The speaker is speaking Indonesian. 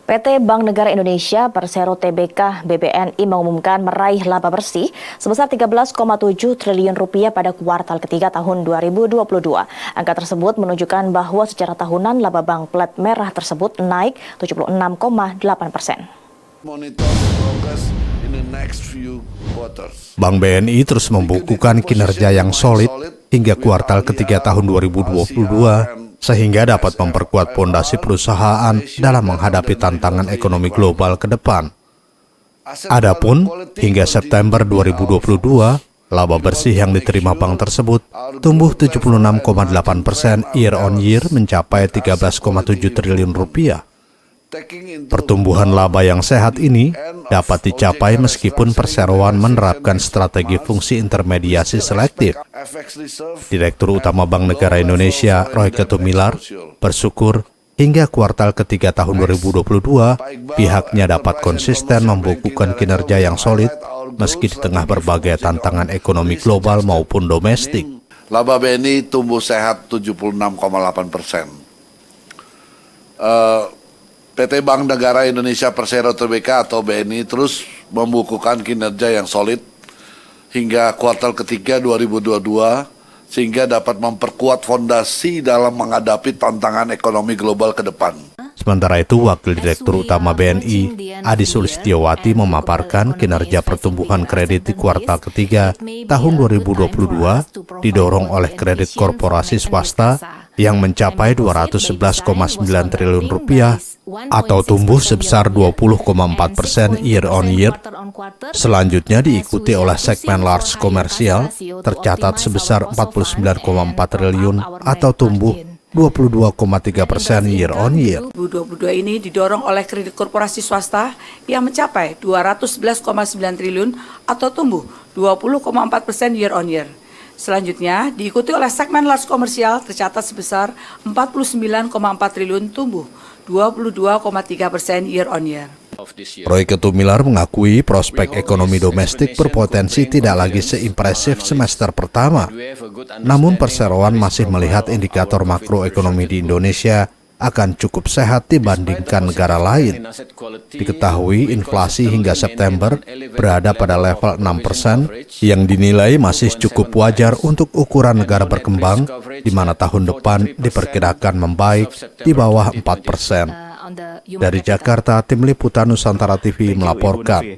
PT Bank Negara Indonesia Persero Tbk BBNI mengumumkan meraih laba bersih sebesar 13,7 triliun rupiah pada kuartal ketiga tahun 2022. Angka tersebut menunjukkan bahwa secara tahunan laba bank plat merah tersebut naik 76,8%. Bank BNI terus membukukan kinerja yang solid hingga kuartal ketiga tahun 2022, sehingga dapat memperkuat fondasi perusahaan dalam menghadapi tantangan ekonomi global ke depan. Adapun, hingga September 2022, laba bersih yang diterima bank tersebut tumbuh 76,8% year on year mencapai 13,7 triliun rupiah. Pertumbuhan laba yang sehat ini dapat dicapai meskipun perseroan menerapkan strategi fungsi intermediasi selektif. Direktur Utama Bank Negara Indonesia, Roy Ketumilar, bersyukur hingga kuartal ketiga tahun 2022, pihaknya dapat konsisten membukukan kinerja yang solid meski di tengah berbagai tantangan ekonomi global maupun domestik. Laba BNI tumbuh sehat 76,8%. PT Bank Negara Indonesia Persero Tbk atau BNI terus membukukan kinerja yang solid hingga kuartal ketiga 2022 sehingga dapat memperkuat fondasi dalam menghadapi tantangan ekonomi global ke depan. Sementara itu, Wakil Direktur Utama BNI, Adi Sulistiowati, memaparkan kinerja pertumbuhan kredit di kuartal ketiga tahun 2022 didorong oleh kredit korporasi swasta yang mencapai 211,9 triliun rupiah atau tumbuh sebesar 20,4% year on year. Selanjutnya diikuti oleh segmen large komersial tercatat sebesar 49,4 triliun atau tumbuh 22,3% year on year. 2022 ini didorong oleh kredit korporasi swasta yang mencapai 211,9 triliun atau tumbuh 20,4% year on year. Selanjutnya diikuti oleh segmen large komersial tercatat sebesar 49,4 triliun tumbuh 22,3% year on year. Roy Ketumilar mengakui prospek ekonomi domestik berpotensi tidak lagi seimpresif semester pertama. Namun perseroan masih melihat indikator makroekonomi di Indonesia akan cukup sehat dibandingkan negara lain. Diketahui inflasi hingga September berada pada level 6% yang dinilai masih cukup wajar untuk ukuran negara berkembang, di mana tahun depan diperkirakan membaik di bawah 4%. Dari Jakarta, Tim Liputan Nusantara TV melaporkan.